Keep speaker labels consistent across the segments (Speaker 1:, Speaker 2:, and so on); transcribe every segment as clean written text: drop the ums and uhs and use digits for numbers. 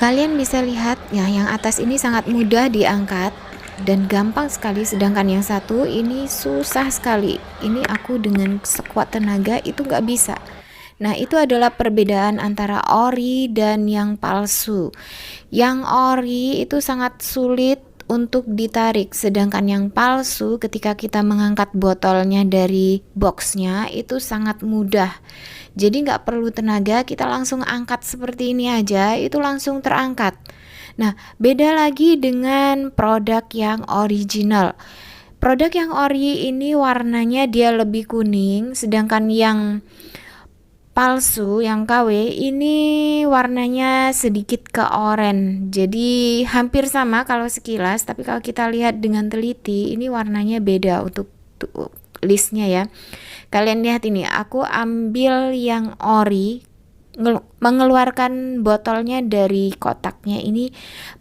Speaker 1: Kalian bisa lihat ya, yang atas ini sangat mudah diangkat dan gampang sekali, sedangkan yang satu ini susah sekali. Ini aku dengan sekuat tenaga itu nggak bisa. Nah, itu adalah perbedaan antara ori dan yang palsu. Yang ori itu sangat sulit untuk ditarik, sedangkan yang palsu ketika kita mengangkat botolnya dari boxnya itu sangat mudah. Jadi nggak perlu tenaga, kita langsung angkat seperti ini aja, itu langsung terangkat. Nah, beda lagi dengan produk yang original. Produk yang ori ini warnanya dia lebih kuning, sedangkan yang palsu yang KW ini warnanya sedikit ke oranye. Jadi hampir sama kalau sekilas, tapi kalau kita lihat dengan teliti ini warnanya beda untuk listnya ya. Kalian lihat ini, aku ambil yang ori, mengeluarkan botolnya dari kotaknya ini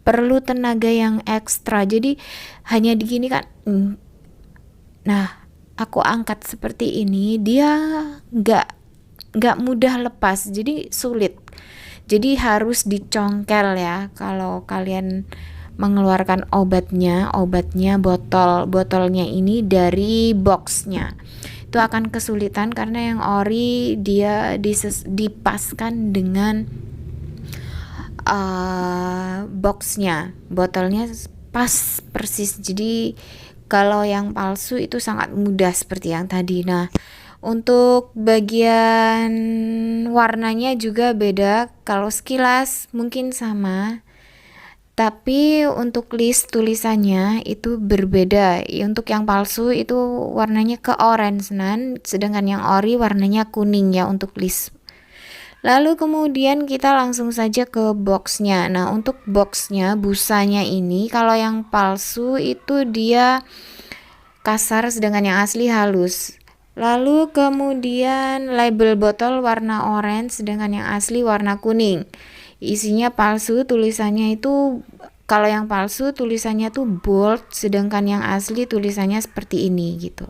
Speaker 1: perlu tenaga yang ekstra. Jadi hanya digini kan. Nah, aku angkat seperti ini, dia nggak mudah lepas, jadi sulit. Jadi harus dicongkel ya kalau kalian mengeluarkan obatnya botolnya ini dari boxnya. Itu akan kesulitan karena yang ori dia dipaskan dengan boxnya, botolnya pas persis. Jadi kalau yang palsu itu sangat mudah seperti yang tadi. Nah, untuk bagian warnanya juga beda. Kalau sekilas mungkin sama, tapi untuk list tulisannya itu berbeda. Untuk yang palsu itu warnanya ke orange, sedangkan yang ori warnanya kuning ya untuk list. Lalu kemudian kita langsung saja ke boxnya. Nah, untuk boxnya, busanya ini kalau yang palsu itu dia kasar, sedangkan yang asli halus. Lalu kemudian label botol warna orange, sedangkan yang asli warna kuning. Isinya palsu, tulisannya itu kalau yang palsu tulisannya tuh bold, sedangkan yang asli tulisannya seperti ini gitu.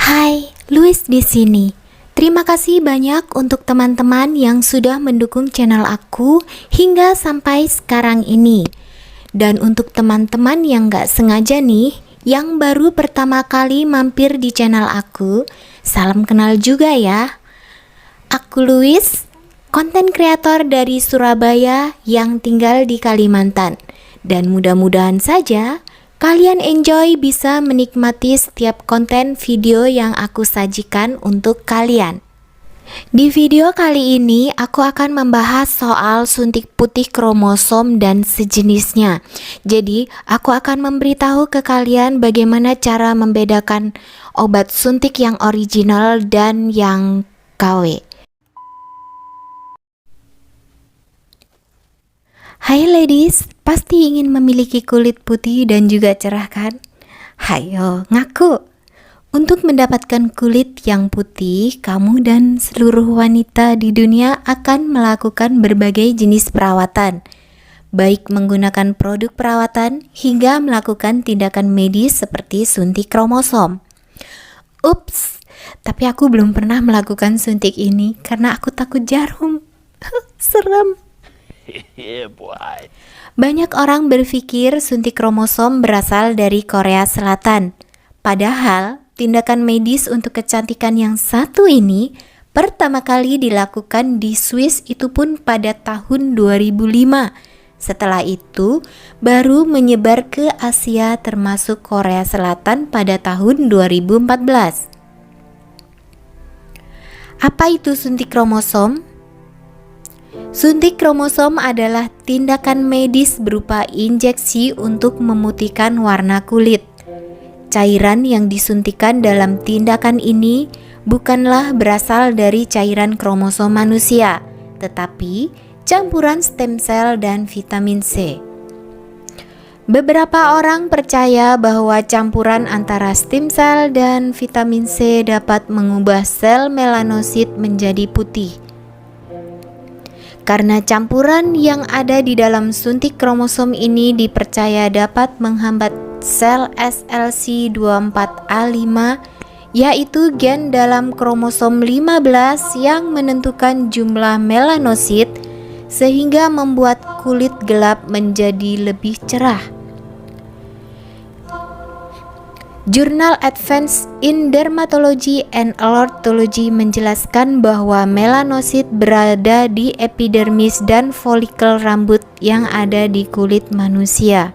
Speaker 1: Hai, Luis di sini. Terima kasih banyak untuk teman-teman yang sudah mendukung channel aku hingga sampai sekarang ini. Dan untuk teman-teman yang gak sengaja nih, yang baru pertama kali mampir di channel aku, salam kenal juga ya. Aku Luis, konten kreator dari Surabaya yang tinggal di Kalimantan. Dan mudah-mudahan saja kalian enjoy bisa menikmati setiap konten video yang aku sajikan untuk kalian. Di video kali ini aku akan membahas soal suntik putih kromosom dan sejenisnya. Jadi aku akan memberitahu ke kalian bagaimana cara membedakan obat suntik yang original dan yang KW. Hai ladies, pasti ingin memiliki kulit putih dan juga cerah kan? Hayo, ngaku! Untuk mendapatkan kulit yang putih, kamu dan seluruh wanita di dunia akan melakukan berbagai jenis perawatan, baik menggunakan produk perawatan hingga melakukan tindakan medis seperti suntik kromosom. Ups, tapi aku belum pernah melakukan suntik ini karena aku takut jarum. Serem.
Speaker 2: Yeah, boy.
Speaker 1: Banyak orang berpikir suntik kromosom berasal dari Korea Selatan. Padahal, tindakan medis untuk kecantikan yang satu ini pertama kali dilakukan di Swiss, itu pun pada tahun 2005. Setelah itu, baru menyebar ke Asia termasuk Korea Selatan pada tahun 2014. Apa itu suntik kromosom? Suntik kromosom adalah tindakan medis berupa injeksi untuk memutihkan warna kulit. Cairan yang disuntikan dalam tindakan ini bukanlah berasal dari cairan kromosom manusia, tetapi campuran stem cell dan vitamin C. Beberapa orang percaya bahwa campuran antara stem cell dan vitamin C dapat mengubah sel melanosit menjadi putih. Karena campuran yang ada di dalam suntik kromosom ini dipercaya dapat menghambat sel SLC24A5, yaitu gen dalam kromosom 15 yang menentukan jumlah melanosit, sehingga membuat kulit gelap menjadi lebih cerah. Jurnal Advance in Dermatology and Allergology menjelaskan bahwa melanosit berada di epidermis dan folikel rambut yang ada di kulit manusia.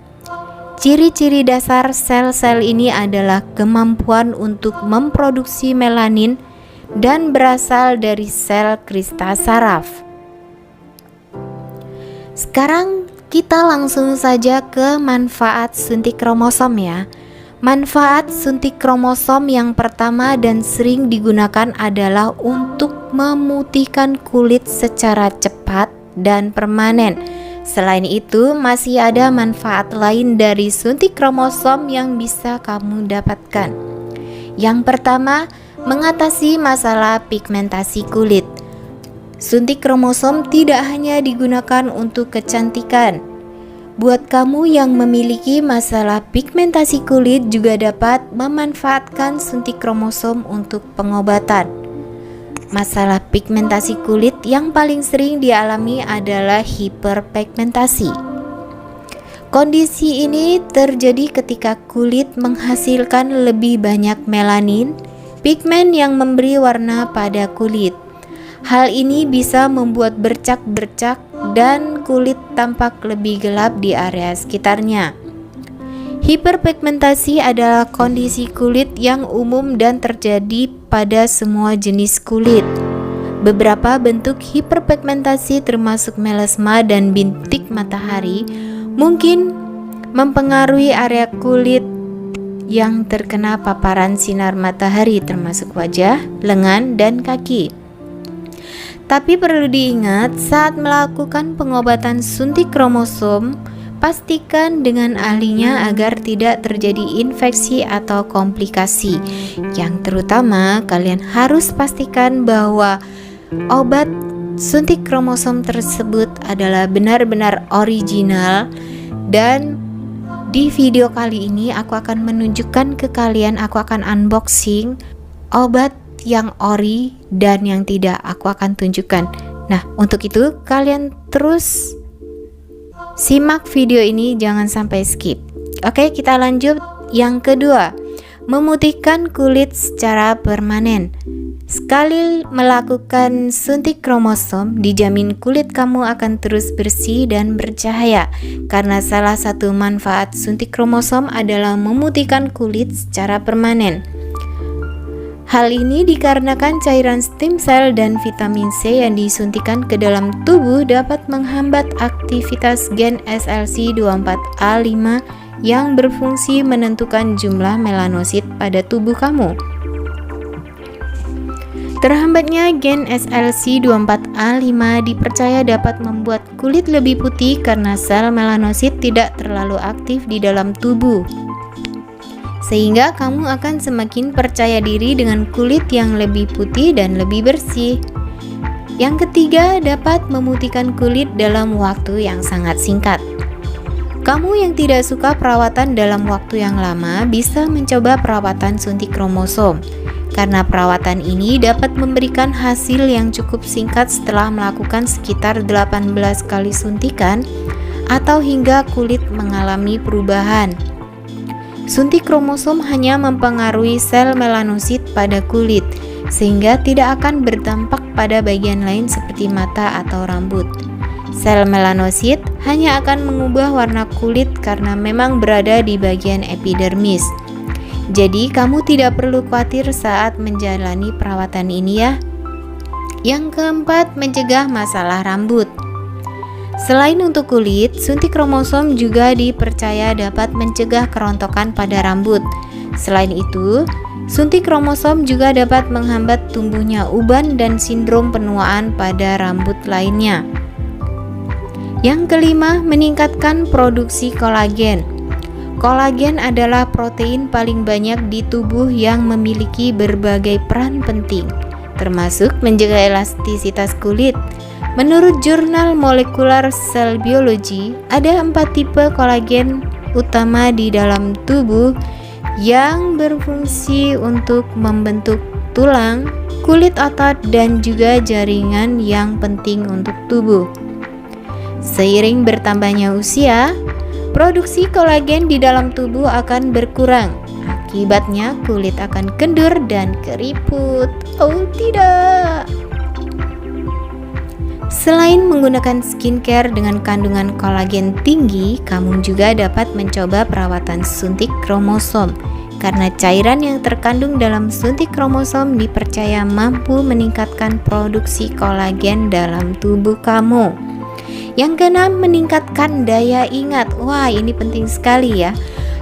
Speaker 1: Ciri-ciri dasar sel-sel ini adalah kemampuan untuk memproduksi melanin dan berasal dari sel kristal saraf. Sekarang kita langsung saja ke manfaat suntik kromosom ya. Manfaat suntik kromosom yang pertama dan sering digunakan adalah untuk memutihkan kulit secara cepat dan permanen. Selain itu, masih ada manfaat lain dari suntik kromosom yang bisa kamu dapatkan. Yang pertama, mengatasi masalah pigmentasi kulit. Suntik kromosom tidak hanya digunakan untuk kecantikan. Buat kamu yang memiliki masalah pigmentasi kulit juga dapat memanfaatkan suntik kromosom untuk pengobatan. Masalah pigmentasi kulit yang paling sering dialami adalah hiperpigmentasi. Kondisi ini terjadi ketika kulit menghasilkan lebih banyak melanin, pigmen yang memberi warna pada kulit. Hal ini bisa membuat bercak-bercak dan kulit tampak lebih gelap di area sekitarnya. Hiperpigmentasi adalah kondisi kulit yang umum dan terjadi pada semua jenis kulit. Beberapa bentuk hiperpigmentasi termasuk melasma dan bintik matahari mungkin mempengaruhi area kulit yang terkena paparan sinar matahari termasuk wajah, lengan, dan kaki. Tapi perlu diingat saat melakukan pengobatan suntik kromosom, pastikan dengan ahlinya agar tidak terjadi infeksi atau komplikasi. Yang terutama, kalian harus pastikan bahwa obat suntik kromosom tersebut adalah benar-benar original. Dan di video kali ini aku akan menunjukkan ke kalian, aku akan unboxing obat yang ori dan yang tidak aku akan tunjukkan. Nah, untuk itu kalian terus simak video ini, jangan sampai skip. Oke, kita lanjut. Yang kedua, memutihkan kulit secara permanen. Sekali melakukan suntik kromosom, dijamin kulit kamu akan terus bersih dan bercahaya. Karena salah satu manfaat suntik kromosom adalah memutihkan kulit secara permanen. Hal ini dikarenakan cairan stem cell dan vitamin C yang disuntikan ke dalam tubuh dapat menghambat aktivitas gen SLC24A5 yang berfungsi menentukan jumlah melanosit pada tubuh kamu. Terhambatnya gen SLC24A5 dipercaya dapat membuat kulit lebih putih karena sel melanosit tidak terlalu aktif di dalam tubuh. Sehingga kamu akan semakin percaya diri dengan kulit yang lebih putih dan lebih bersih. Yang ketiga, dapat memutihkan kulit dalam waktu yang sangat singkat. Kamu yang tidak suka perawatan dalam waktu yang lama bisa mencoba perawatan suntik kromosom. Karena perawatan ini dapat memberikan hasil yang cukup singkat setelah melakukan sekitar 18 kali suntikan atau hingga kulit mengalami perubahan. Suntik kromosom hanya mempengaruhi sel melanosit pada kulit, sehingga tidak akan berdampak pada bagian lain seperti mata atau rambut. Sel melanosit hanya akan mengubah warna kulit karena memang berada di bagian epidermis. Jadi kamu tidak perlu khawatir saat menjalani perawatan ini ya. Yang keempat, mencegah masalah rambut. Selain untuk kulit, suntik kromosom juga dipercaya dapat mencegah kerontokan pada rambut. Selain itu, suntik kromosom juga dapat menghambat tumbuhnya uban dan sindrom penuaan pada rambut lainnya. Yang kelima, meningkatkan produksi kolagen. Kolagen adalah protein paling banyak di tubuh yang memiliki berbagai peran penting, termasuk menjaga elastisitas kulit. Menurut jurnal Molecular Cell Biology, ada 4 tipe kolagen utama di dalam tubuh yang berfungsi untuk membentuk tulang, kulit otot, dan juga jaringan yang penting untuk tubuh. Seiring bertambahnya usia, produksi kolagen di dalam tubuh akan berkurang. Akibatnya kulit akan kendur dan keriput. Oh tidak! Selain menggunakan skincare dengan kandungan kolagen tinggi, kamu juga dapat mencoba perawatan suntik kromosom. Karena cairan yang terkandung dalam suntik kromosom dipercaya mampu meningkatkan produksi kolagen dalam tubuh kamu. Yang keenam, meningkatkan daya ingat. Wah, ini penting sekali ya.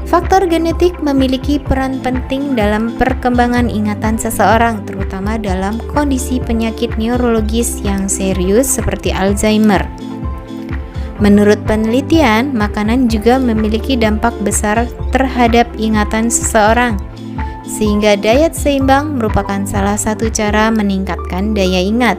Speaker 1: Faktor genetik memiliki peran penting dalam perkembangan ingatan seseorang, terutama dalam kondisi penyakit neurologis yang serius seperti Alzheimer. Menurut penelitian, makanan juga memiliki dampak besar terhadap ingatan seseorang, sehingga diet seimbang merupakan salah satu cara meningkatkan daya ingat.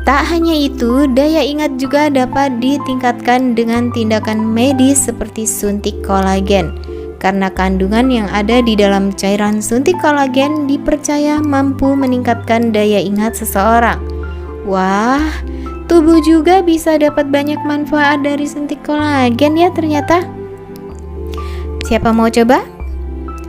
Speaker 1: Tak hanya itu, daya ingat juga dapat ditingkatkan dengan tindakan medis seperti suntik kolagen. Karena kandungan yang ada di dalam cairan suntik kolagen dipercaya mampu meningkatkan daya ingat seseorang. Wah, tubuh juga bisa dapat banyak manfaat dari suntik kolagen ya ternyata. Siapa mau coba?